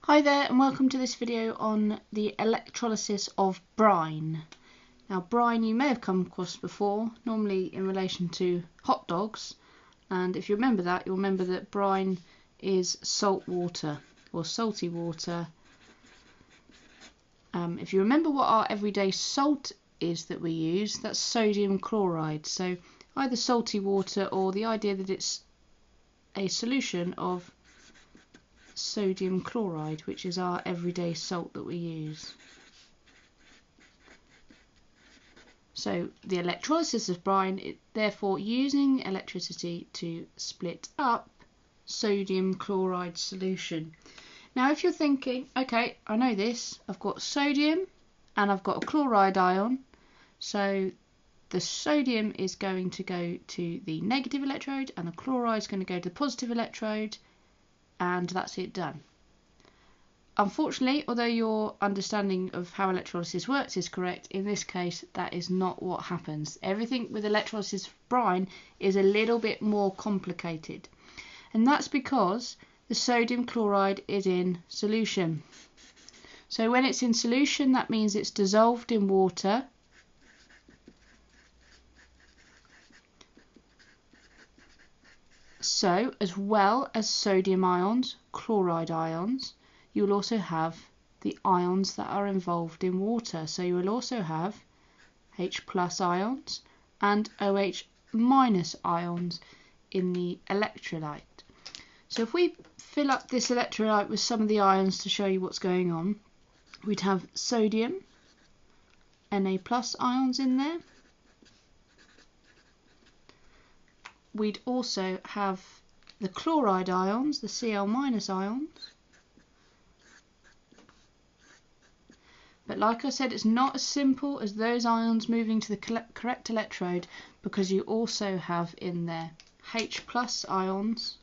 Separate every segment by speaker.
Speaker 1: Hi there and welcome to this video on the electrolysis of brine. Now brine you may have come across before, normally in relation to hot dogs, and if you remember that, you'll remember that brine is salt water or salty water. If you remember what our everyday salt is that we use, that's sodium chloride. So either salty water or the idea that it's a solution of sodium chloride, which is our everyday salt that we use. So the electrolysis of brine, therefore using electricity to split up sodium chloride solution. Now if you're thinking, okay, I know this, I've got sodium and I've got a chloride ion, so the sodium is going to go to the negative electrode and the chloride is going to go to the positive electrode, and that's it, done. Unfortunately, although your understanding of how electrolysis works is correct, in this case that is not what happens. Everything with electrolysis of brine is a little bit more complicated, and that's because the sodium chloride is in solution. So when it's in solution, that means it's dissolved in water. So, as well as sodium ions, chloride ions, you will also have the ions that are involved in water. So you will also have H plus ions and OH minus ions in the electrolyte. So if we fill up this electrolyte with some of the ions to show you what's going on, we'd have sodium, Na plus ions in there. We'd also have the chloride ions, the Cl minus ions. But like I said, it's not as simple as those ions moving to the correct electrode, because you also have in there H plus ions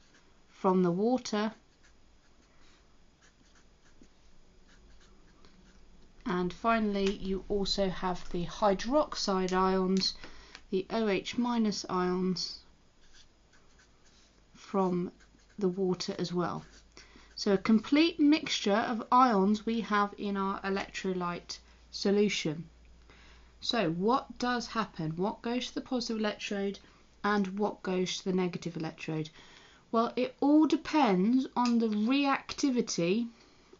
Speaker 1: from the water and finally you also have the hydroxide ions, the OH minus ions from the water as well. So a complete mixture of ions we have in our electrolyte solution. So what does happen? What goes to the positive electrode and what goes to the negative electrode? Well, it all depends on the reactivity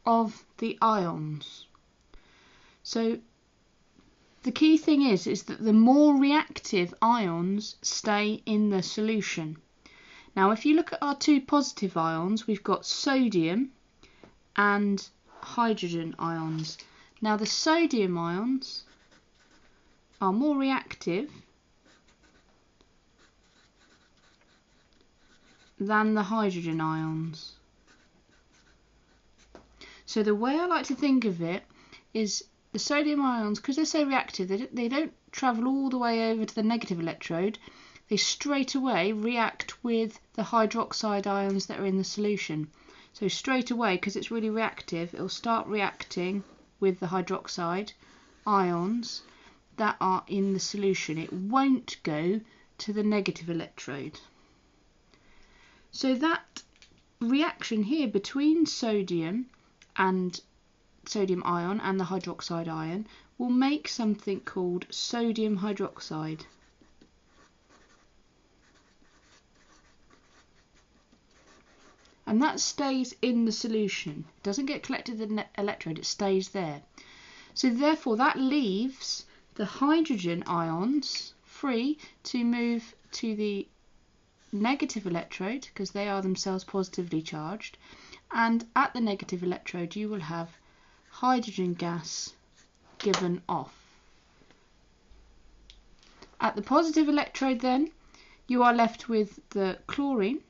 Speaker 1: of the ions. So the key thing is that the more reactive ions stay in the solution. Now if you look at our two positive ions, we've got sodium and hydrogen ions. Now the sodium ions are more reactive than the hydrogen ions. So the way I like to think of it is the sodium ions, because they're so reactive, they don't travel all the way over to the negative electrode. They straight away react with the hydroxide ions that are in the solution. So straight away, because it's really reactive, it'll start reacting with the hydroxide ions that are in the solution. It won't go to the negative electrode. So that reaction here between sodium ion and the hydroxide ion will make something called sodium hydroxide. And that stays in the solution. It doesn't get collected in the electrode, it stays there. So therefore that leaves the hydrogen ions free to move to the negative electrode, because they are themselves positively charged, and at the negative electrode you will have hydrogen gas given off. At the positive electrode then you are left with the chlorine,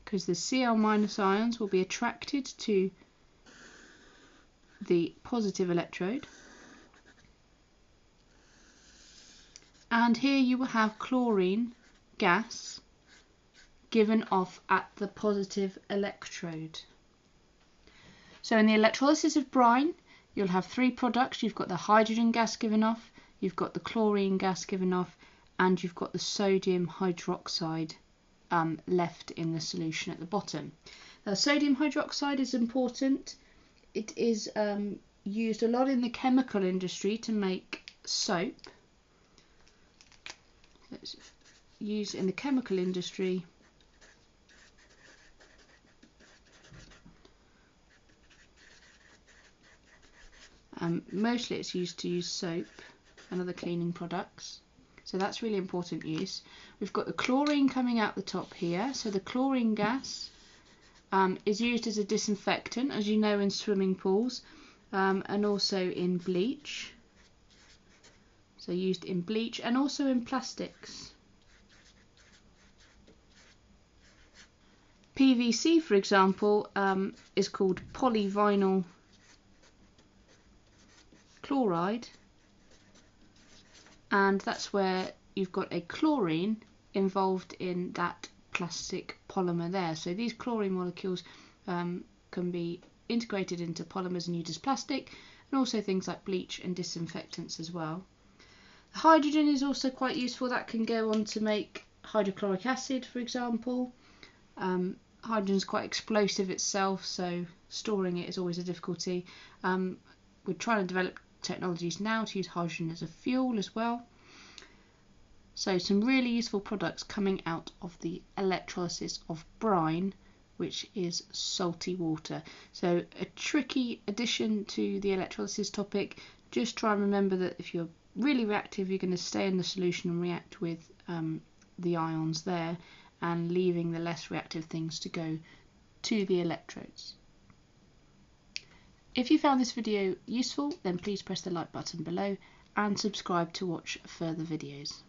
Speaker 1: because the Cl minus ions will be attracted to the positive electrode, and here you will have chlorine gas given off at the positive electrode. So in the electrolysis of brine you'll have three products. You've got the hydrogen gas given off, you've got the chlorine gas given off, and you've got the sodium hydroxide left in the solution at the bottom. Now, sodium hydroxide is important it is used a lot in the chemical industry to make soap. It's used in the chemical industry mostly it's used to use soap and other cleaning products. So that's really important use. We've got the chlorine coming out the top here. So the chlorine gas is used as a disinfectant, as you know, in swimming pools, and also in bleach. So used in bleach and also in plastics. PVC, for example, is called polyvinyl chloride, and that's where you've got a chlorine involved in that plastic polymer there. So these chlorine molecules can be integrated into polymers and used as plastic, and also things like bleach and disinfectants as well. Hydrogen is also quite useful. That can go on to make hydrochloric acid, for example. Hydrogen is quite explosive itself, so storing it is always a difficulty. We're trying to develop technologies now to use hydrogen as a fuel as well. So some really useful products coming out of the electrolysis of brine, which is salty water. So a tricky addition to the electrolysis topic. Just try and remember that if you're really reactive, you're going to stay in the solution and react with the ions there, and leaving the less reactive things to go to the electrodes. If you found this video useful, then please press the like button below and subscribe to watch further videos.